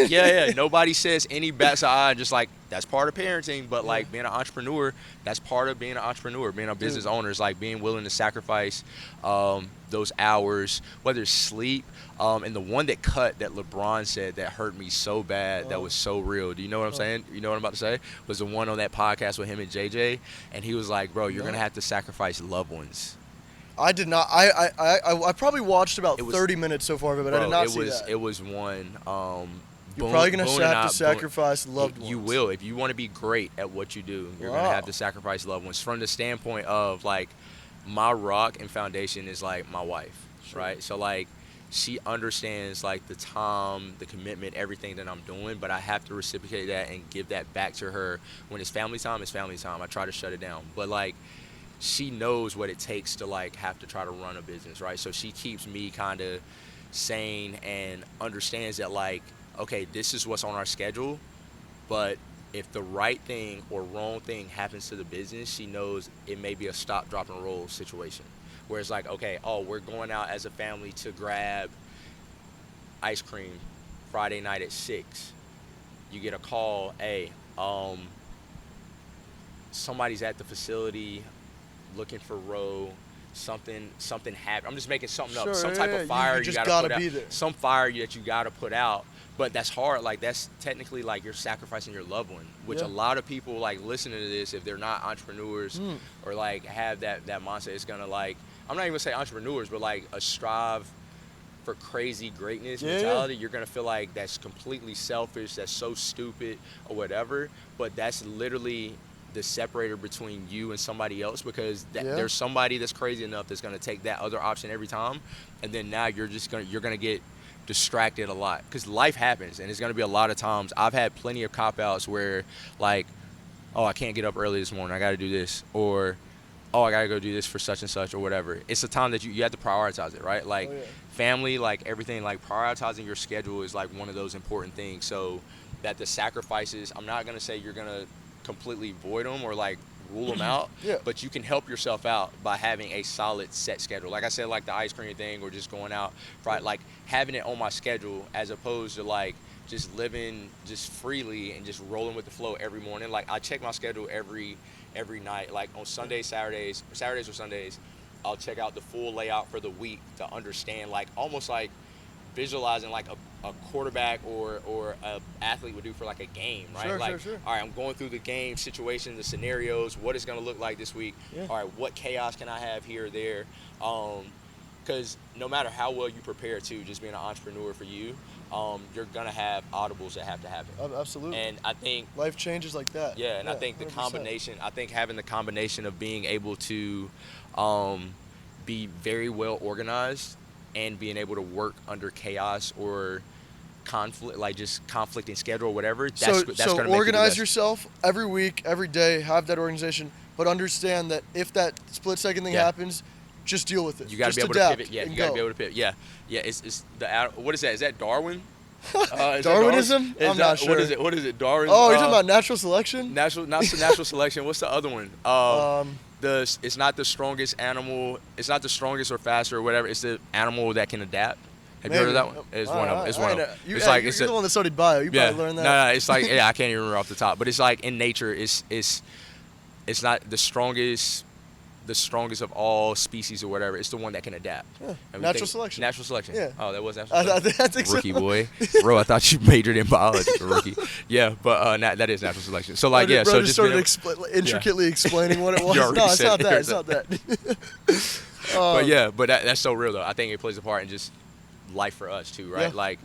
nobody says any bats an eye. Just that's part of parenting. But being an entrepreneur, that's part of being an entrepreneur. Being a business owner is being willing to sacrifice those hours, whether it's sleep. And the one that LeBron said that hurt me so bad, that was so real. Do you know what I'm saying? You know what I'm about to say? Was the one on that podcast with him and JJ, and he was bro, you're gonna have to sacrifice loved ones. I did not. I probably watched about 30 minutes so far, but I did not see that. It was one. You're probably going to have to sacrifice loved ones. You will. If you want to be great at what you do, you're going to have to sacrifice loved ones. From the standpoint of, like, my rock and foundation is, like, my wife, right? So, like, she understands, like, the time, the commitment, everything that I'm doing, but I have to reciprocate that and give that back to her. When it's family time, it's family time. I try to shut it down. But, like, she knows what it takes to, like, have to try to run a business, right? So she keeps me kind of sane and understands that, like, okay, this is what's on our schedule, but if the right thing or wrong thing happens to the business, she knows it may be a stop, drop, and roll situation. Where it's like, okay, we're going out as a family to grab ice cream Friday night at 6. You get a call, hey, somebody's at the facility looking for Roe. Something happened. I'm just making something up. Some type of fire you gotta put out. Some fire that you gotta put out. But that's hard. Like, that's technically, like, you're sacrificing your loved one, which a lot of people, like, listening to this, if they're not entrepreneurs or, like, have that mindset, it's gonna, like, I'm not even gonna say entrepreneurs, but, like, a strive for crazy greatness mentality, you're gonna feel like that's completely selfish, that's so stupid or whatever. But that's literally the separator between you and somebody else, because there's somebody that's crazy enough that's going to take that other option every time, and then now you're going to get distracted a lot, because life happens, and it's going to be a lot of times. I've had plenty of cop-outs where, like, I can't get up early this morning, I got to do this, or I got to go do this for such and such or whatever. It's a time that you have to prioritize it, right? Like, family, like, everything, like, prioritizing your schedule is, like, one of those important things. So that the sacrifices, I'm not going to say you're going to completely void them or, like, rule them out, but you can help yourself out by having a solid set schedule. Like I said, like the ice cream thing, or just going out, right? Like, having it on my schedule as opposed to, like, just living just freely and just rolling with the flow every morning. Like, I check my schedule every night. Like, on Saturdays or Sundays, I'll check out the full layout for the week to understand, like, almost like visualizing, like, a quarterback or a athlete would do for, like, a game, right? Sure. All right, I'm going through the game situation, the scenarios, what it's going to look like this week. All right, what chaos can I have here or there? Because no matter how well you prepare to, just being an entrepreneur for you, you're going to have audibles that have to happen. Absolutely. And I think life changes like that. Yeah, and I think the 100%. Having the combination of being able to be very well organized and being able to work under chaos or conflict, like just conflicting schedule or whatever, that's going to make organize yourself every week, every day, have that organization, but understand that if that split second thing happens, just deal with it. You got to be able to pivot. Yeah, you got to be able to pivot. Yeah. It's what is that? Is that Darwin? Darwinism? I'm not sure. What is it? Darwin? Oh, you're talking about natural selection? Not natural selection. What's the other one? It's not the strongest animal. It's not the strongest or faster or whatever. It's the animal that can adapt. Have you heard of that one? It's one of them. It's one of them. You're the one that studied bio. You probably learned that. No. It's like I can't even remember off the top. But it's like in nature, it's not the strongest of all species or whatever. It's the one that can adapt. Natural selection. Natural selection. Yeah. Oh, that was natural selection. I think rookie boy. Bro, I thought you majored in biology for rookie. Yeah, but that is natural selection. So, like, bro, so just started intricately explaining what it was. No, it's not that. It's not that. But that's so real though. I think it plays a part in just life for us too, right? Like,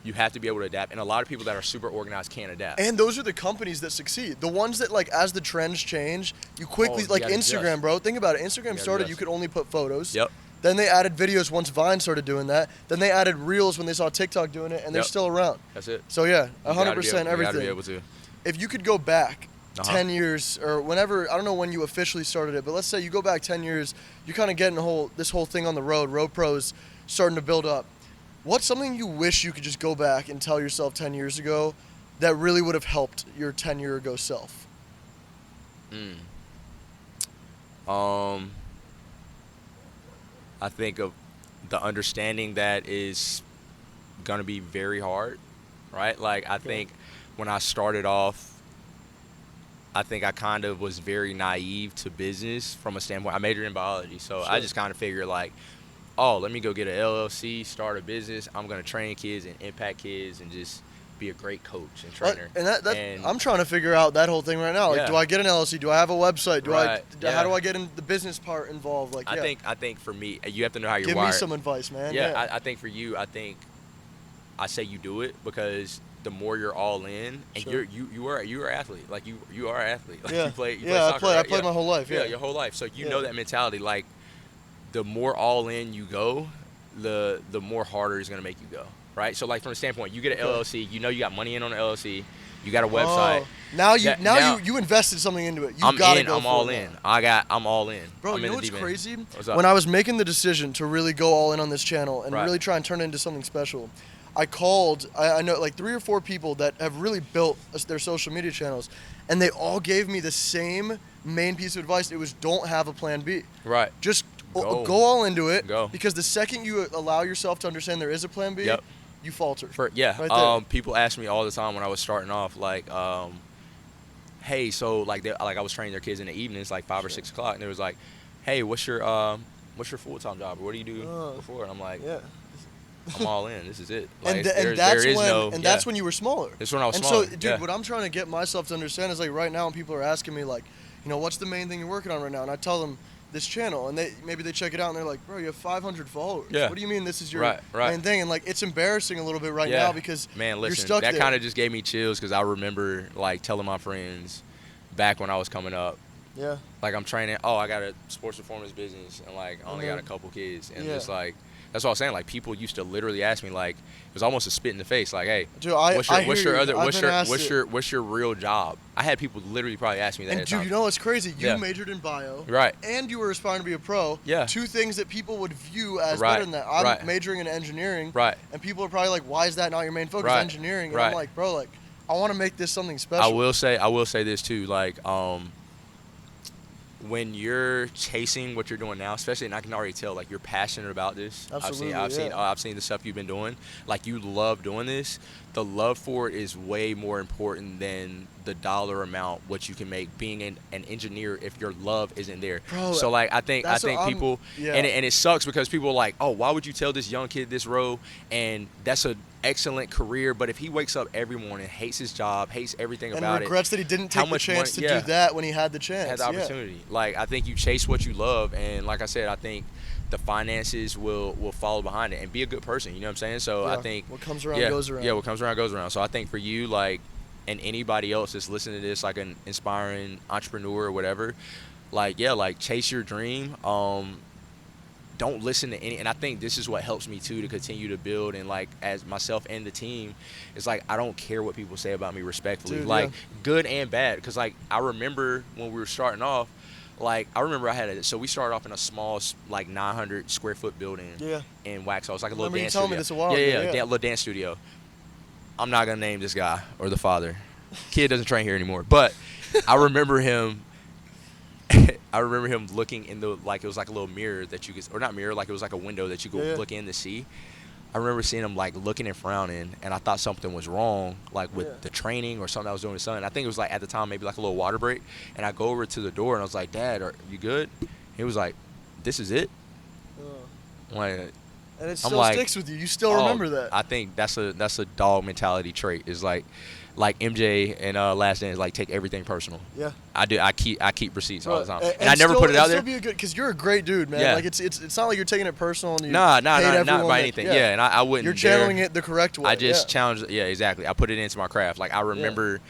you have to be able to adapt, and a lot of people that are super organized can't adapt. And those are the companies that succeed. The ones that, like, as the trends change, you quickly, like Instagram, bro. Think about it. Instagram started, you could only put photos. Yep. Then they added videos once Vine started doing that. Then they added Reels when they saw TikTok doing it, and they're still around. That's it. So, 100% everything. You gotta be able to. If you could go back 10 years, or whenever, I don't know when you officially started it, but let's say you go back 10 years, you're kind of getting this whole thing on the road, Road Pros starting to build up. What's something you wish you could just go back and tell yourself 10 years ago that really would have helped your 10-year ago self? I think of the understanding that is going to be very hard, right? Like, I think when I started off, I think I kind of was very naive to business from a standpoint. I majored in biology, so I just kind of figured, like, let me go get an LLC, start a business. I'm going to train kids and impact kids and just be a great coach and trainer. And I'm trying to figure out that whole thing right now. Like, do I get an LLC? Do I have a website? How do I get in the business part involved? Like, I think for me, you have to know how you're wired. Give me some advice, man. I think for you, I say you do it, because the more you're all in, and Sure. you are an athlete. Like you are an athlete. Like Yeah. you play Yeah, soccer. I Right? played my whole life. Yeah. Your whole life. So you Yeah. know that mentality. Like the more all in you go, the more harder it's gonna make you go. Right. So like from the standpoint, you get an Okay. LLC. You know you got money in on the LLC. You got a website. Oh, now Now you invested something into it. You I'm gotta in. go I'm for all it in. now. I'm all in. Bro, I'm you in know the what's deep end. crazy? What's up? When I was making the decision to really go all in on this channel and Right. really try and turn it into something special, I called, I know like 3 or 4 people that have really built their social media channels, and they all gave me the same main piece of advice. It was don't have a plan B. Right. Just Go. go all into it. Go. Because the second you allow yourself to understand there is a plan B, Yep. you falter. Yeah. Right there. People ask me all the time when I was starting off, like, hey, so like I was training their kids in the evenings, like 5 or 6 o'clock, and they was like, hey, what's your full-time job, or what do you do before? And I'm like, Yeah. I'm all in. This is it. Like, And there that's is when no. that's when you were smaller. That's when I was and smaller. so, dude, yeah. what I'm trying to get myself to understand is like right now when people are asking me like, what's the main thing you're working on right now? And I tell them this channel, and maybe they check it out and they're like, bro, you have 500 followers. Yeah. What do you mean this is your Right. main thing? And like it's embarrassing a little bit right Yeah. now because Man, you're listen, stuck that there. kind of just gave me chills because I remember like telling my friends back when I was coming up, Yeah. like I'm training. Oh, I got a sports performance business, and like I only got a couple kids, and just like that's what I was saying. Like people used to literally ask me, like it was almost a spit in the face, like, hey, Dude, what's I your hear you. I've been asked it. what's your real job? I had people literally probably ask me that. And at dude, times. you know what's crazy? You Yeah. majored in bio, Right. And you were aspiring to be a pro. Yeah. 2 things that people would view as Right. better than that. I'm Right. majoring in engineering. Right. And people are probably like, why is that not your main focus? Right. Engineering. And Right. I'm like, bro, like I want to make this something special. I will say this too, like when you're chasing what you're doing now, especially, and I can already tell, like you're passionate about this. Absolutely, I've seen the stuff you've been doing. Like you love doing this. The love for it is way more important than the dollar amount what you can make being an engineer if your love isn't there. Bro, so like I think people yeah. and it sucks because people are like, oh, why would you tell this young kid this road? And that's a excellent career, but if he wakes up every morning, hates his job, hates everything about it, and regrets that he didn't how take the much chance money- to yeah. do that when he had the chance. had the opportunity. Like I think you chase what you love, and like I said, I think the finances will follow behind it, and be a good person. You know what I'm saying? So Yeah. I think What comes around yeah, goes around. Yeah, what comes around goes around. So I think for you, like, and anybody else that's listening to this, like an inspiring entrepreneur or whatever, like yeah, like chase your dream. Don't listen to any, and I think this is what helps me too to continue to build, and like as myself and the team, it's like I don't care what people say about me respectfully, Dude, like yeah. good and bad, because like I remember when we were starting off, like I remember so we started off in a small like 900 square foot building Yeah. in Waxhaw. It's like a little Remember you dance telling studio. me this a while yeah, ago, yeah. little dance studio. I'm not gonna name this guy or the father. Kid doesn't train here anymore, but I remember him. I remember him looking in the, like it was like a little mirror that you could, or not mirror, like it was like a window that you could Yeah. look in to see. I remember seeing him like looking and frowning, and I thought something was wrong, like with Yeah. the training or something I was doing with his son. I think it was like at the time maybe like a little water break, and I go over to the door and I was like, "Dad, are you good?" He was like, "This is it." I'm like, And it I'm still like, sticks with you. You still oh, remember that. I think that's a dog mentality trait. Is like MJ and Last Dance, like take everything personal. Yeah. I do. I keep receipts all the time, and I and never still- put it out and there. Still be a good, because you're a great dude, man. Yeah. Like it's not like you're taking it personal and you Nah, hate not everyone by that- anything. Yeah, and I wouldn't. You're dare- channeling it the correct way. I just yeah. challenge. Yeah, exactly. I put it into my craft. Like I remember,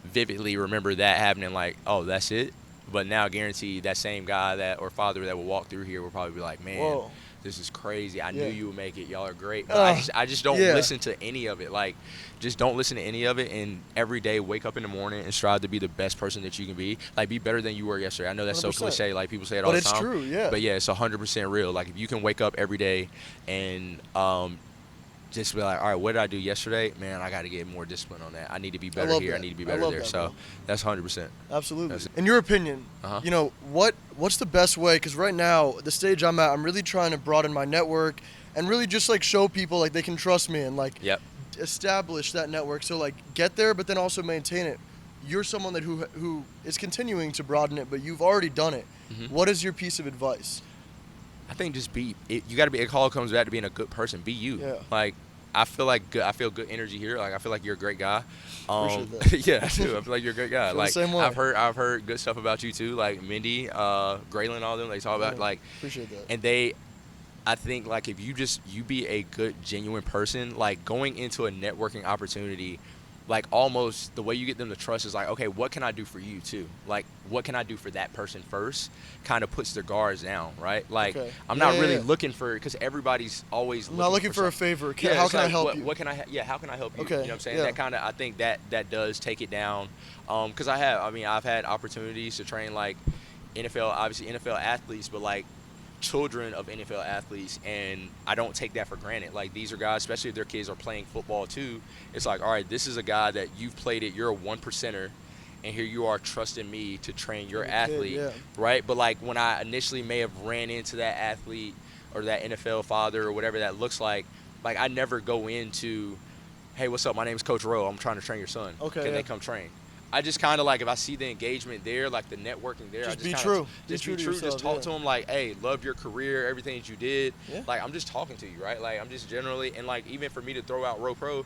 vividly remember that happening. Like, oh, that's it. But now, guarantee that same guy that or father that will walk through here will probably be like, man, Whoa. this is crazy. I Yeah. knew you would make it. Y'all are great. But I just don't yeah. listen to any of it. Like, just don't listen to any of it. And every day, wake up in the morning and strive to be the best person that you can be. Like, be better than you were yesterday. I know that's so 100%. cliche. Like, people say it all But the time. it's true, yeah. But yeah, it's 100% real. Like, if you can wake up every day and just be like, all right, what did I do yesterday? Man, I got to get more discipline on that. I need to be better love here. I that. need to be I better love there. that, So bro. that's 100%. Absolutely. That's it. In your opinion, Uh-huh. what's the best way? Because right now, the stage I'm at, I'm really trying to broaden my network and really just like show people like they can trust me and like Yep. establish that network. So like get there, but then also maintain it. You're someone that who is continuing to broaden it, but you've already done it. Mhm. What is your piece of advice? I think just you got to be, it all comes back to being a good person. Be you. Yeah. Like, I feel good energy here. Like, I feel like you're a great guy. Appreciate that. Yeah, I do. I feel like you're a great guy. Feel the Like, same way. I've heard good stuff about you too. Like Mindy, Graylin, all them. They talk about Yeah. like, Appreciate that. and I think like if you be a good genuine person, like going into a networking opportunity, like almost the way you get them to trust is like, okay, what can I do for you too? Like what can I do for that person first? Kind of puts their guards down, right? Like Okay. I'm Yeah, not yeah, really yeah. looking for, because everybody's always I'm not looking for a something. favor. Yeah, How it's can I like, help you? what can how can I help you? Okay, You know what I'm saying? yeah. That kind of, I think that does take it down. Because I've had opportunities to train like NFL, obviously NFL athletes, but like children of NFL athletes, and I don't take that for granted. Like these are guys, especially if their kids are playing football too. It's like, all right, this is a guy that you've played it. You're a 1%er, and here you are trusting me to train your Your kid, athlete, yeah. right? But like when I initially may have ran into that athlete or that NFL father or whatever that looks like I never go into, hey, what's up? My name's Coach Rowe. I'm trying to train your son. Okay, Can yeah. they come train? I just kind of like, if I see the engagement there, like the networking there, I Just just be kinda, true. just Be be true to true. yourself, Just talk yeah. to them like, hey, love your career, everything that you did. Yeah. Like I'm just talking to you, right? Like I'm just generally, and like even for me to throw out Row Pro,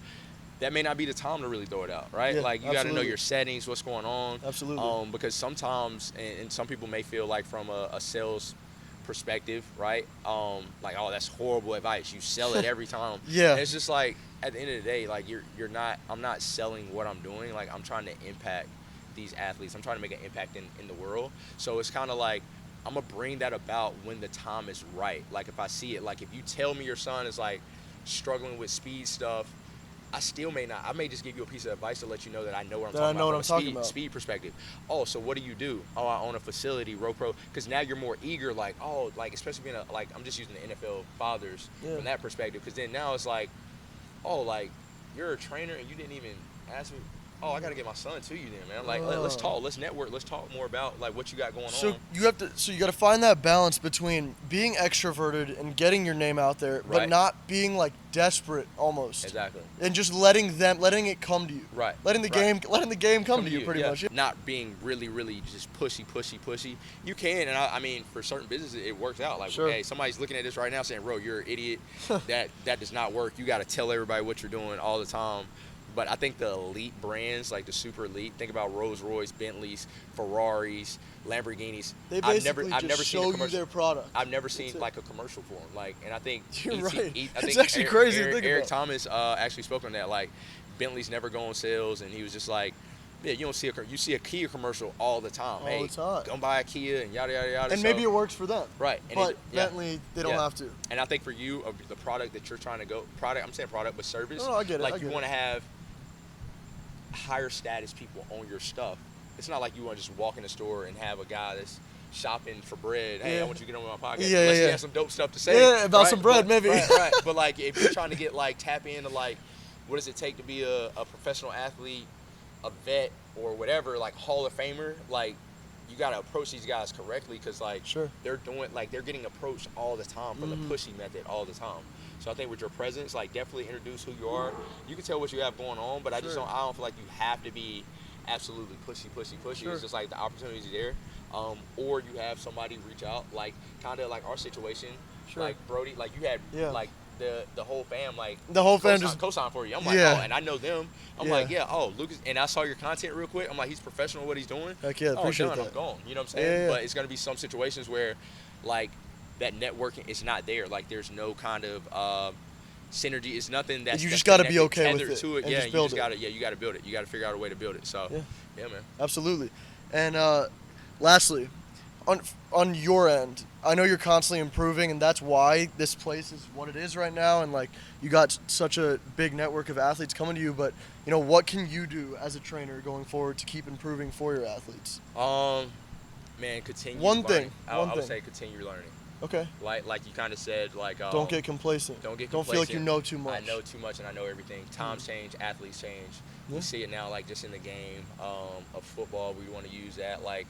that may not be the time to really throw it out, right? Yeah, Like you got to know absolutely. your settings, what's going on. Absolutely. Because sometimes, and some people may feel like from a sales perspective, right? Like, oh, that's horrible advice. You sell it every time. Yeah. And it's just like at the end of the day, like you're not. I'm not selling what I'm doing. Like I'm trying to impact these athletes. I'm trying to make an impact in the world. So it's kind of like I'm gonna bring that about when the time is right. Like if I see it, like if you tell me your son is like struggling with speed stuff, I still may not. I may just give you a piece of advice to let you know that I know what I'm That talking I know about what from I'm a talking about. speed perspective. Oh, so what do you do? Oh, I own a facility, RoPro. Because now you're more eager, like, oh, like especially being like I'm just using the NFL fathers Yeah. from that perspective. Because then now it's like, oh, like you're a trainer and you didn't even ask me. Oh, I gotta get my son to you then, man. Like, let's talk, let's network, let's talk more about like what you got going So on. you have to. So you got to find that balance between being extroverted and getting your name out there, but Right. not being like desperate almost. Exactly. And just letting it come to you. Right. Letting the game come to you pretty yeah. much. Not being really just pushy. You can, and I mean, for certain businesses, it works out. Like, Sure. hey, somebody's looking at this right now saying, "Bro, you're an idiot." that does not work. You got to tell everybody what you're doing all the time. But I think the elite brands, like the super elite, think about Rolls Royce, Bentleys, Ferraris, Lamborghinis. They basically I've just never show seen a you commercial. their product. I've never seen it. like a commercial for them. Like, and I think You're right. I It's think actually crazy to think Eric about. Thomas actually spoke on that. Like, Bentley's never go on sales, and he was just like, yeah, you see a Kia commercial all the time. All hey, the time. come buy a Kia and yada yada yada. And So- maybe it works for them. Right. And But yeah. Bentley, they don't Yeah. have to. And I think for you, the product that you're trying to go, I'm saying product, but service. No, I get it, Like I you get want it. to have higher status people on your stuff. It's not like you want to just walk in the store and have a guy that's shopping for bread. Hey, I Yeah. want you to get on my podcast. Yeah, Unless yeah. he has some dope stuff to say. Yeah, about right? some bread, maybe. Right. But like, if you're trying to get like tap into like, what does it take to be a professional athlete, a vet, or whatever, like Hall of Famer, like you got to approach these guys correctly, because like Sure. they're getting approached all the time from the pushy method all the time. So I think with your presence, like definitely introduce who you are. You can tell what you have going on, but I Sure. don't feel like you have to be absolutely pushy. Sure. It's just like the opportunities are there. Or you have somebody reach out, like kind of like our situation, Sure. like Brody, like you had Yeah. like the whole fam, like The whole fam co-sign- just- co-sign for you. I'm like, Yeah. oh, and I know them. I'm Yeah. like, yeah, oh, Lucas, and I saw your content real quick. I'm like, he's professional at what he's doing. Heck yeah, oh, appreciate done, that. I'm gone. You know what I'm saying? Yeah, yeah. But it's gonna be some situations where, like, that networking is not there. Like, there's no kind of synergy. It's nothing that's You just that's gotta be connected, okay with tethered it to it. and Yeah, just you build just it. gotta, you gotta build it. You gotta figure out a way to build it. So, Yeah. yeah, man. Absolutely. And lastly, on your end, I know you're constantly improving, and that's why this place is what it is right now. And like you got such a big network of athletes coming to you. But you know, what can you do as a trainer going forward to keep improving for your athletes? Man, continue. One learning. thing, I one would thing. say continue learning. Okay. Like you kind of said, like Don't get complacent. Don't get Don't feel like you complacent. know too much. I know too much and I know everything. Times change, athletes change. Yeah. We see it now, like just in the game of football. We want to use that, like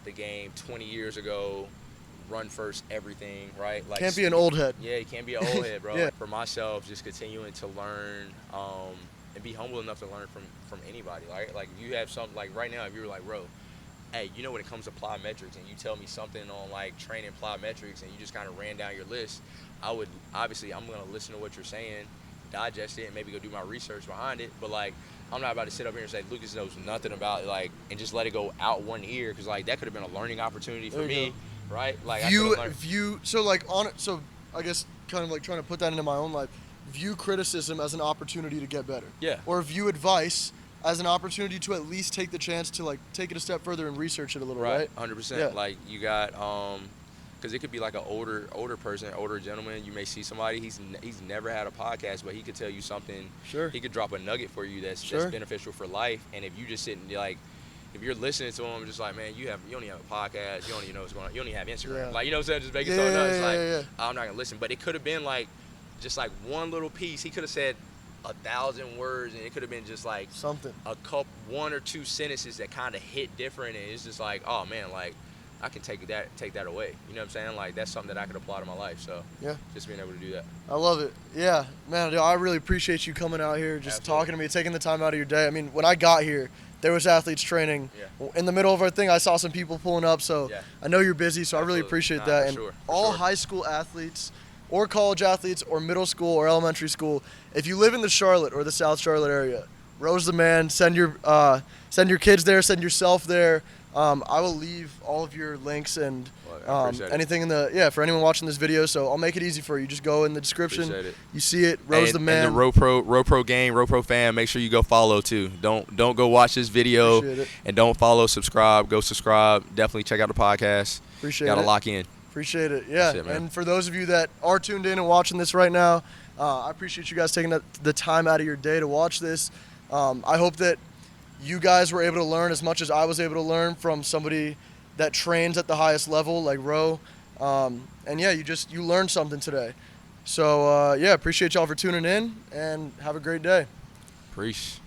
the game 20 years ago, run first, everything, right? Like Can't be an old head. Yeah, you can't be an old head, bro. Yeah. For myself, just continuing to learn and be humble enough to learn from anybody. Like if you have something, like right now, if you were like, bro, hey, you know when it comes to plyometrics and you tell me something on like training plyometrics and you just kind of ran down your list, I'm going to listen to what you're saying, digest it, and maybe go do my research behind it. But like, I'm not about to sit up here and say Lucas knows nothing about it, like, and just let it go out one ear, because like that could have been a learning opportunity for There you me, right? Like View I could've learned. so like on it. So I guess, kind of like trying to put that into my own life, view criticism as an opportunity to get better. Yeah. Or view advice as an opportunity to at least take the chance to like take it a step further and research it a little, right? 100%. Yeah. Like you got, because it could be like an older person, older gentleman. You may see somebody he's never had a podcast, but he could tell you something. Sure. He could drop a nugget for you that's beneficial for life. And if you just sit and like, if you're listening to him, just like, man, you don't even have a podcast, you don't even know what's going on, you don't even have Instagram. Yeah. Like, you know what I'm saying? Just make it so nuts. I'm not gonna listen. But it could have been like, just like one little piece. He could have said 1,000 words, and it could have been just like something, one or two sentences that kind of hit different, and it's just like, oh man, like I can take that away. You know what I'm saying? Like that's something that I could apply to my life. So yeah, just being able to do that. I love it. Yeah, man, I really appreciate you coming out here, just Absolutely. talking to me, taking the time out of your day. I mean, when I got here, there was athletes training. Yeah. In the middle of our thing, I saw some people pulling up, so Yeah. I know you're busy, so I really appreciate that. For And sure, for all sure. high school athletes or college athletes or middle school or elementary school, if you live in the Charlotte or the South Charlotte area, Ro's the man. Send your kids there, send yourself there. I will leave all of your links and I appreciate it. anything for anyone watching this video. So I'll make it easy for you. Just go in the description. Appreciate it. You see it. Ro's the man. And the Row Pro gang, Row Pro fan, make sure you go follow too. Don't go watch this video Appreciate it. and don't follow, subscribe. Go subscribe. Definitely check out the podcast. Appreciate Gotta it. lock in. Appreciate it. Yeah. That's it, man. And for those of you that are tuned in and watching this right now, I appreciate you guys taking the time out of your day to watch this. I hope that you guys were able to learn as much as I was able to learn from somebody that trains at the highest level like Ro. And yeah, you learned something today. So yeah, appreciate y'all for tuning in and have a great day. Preach.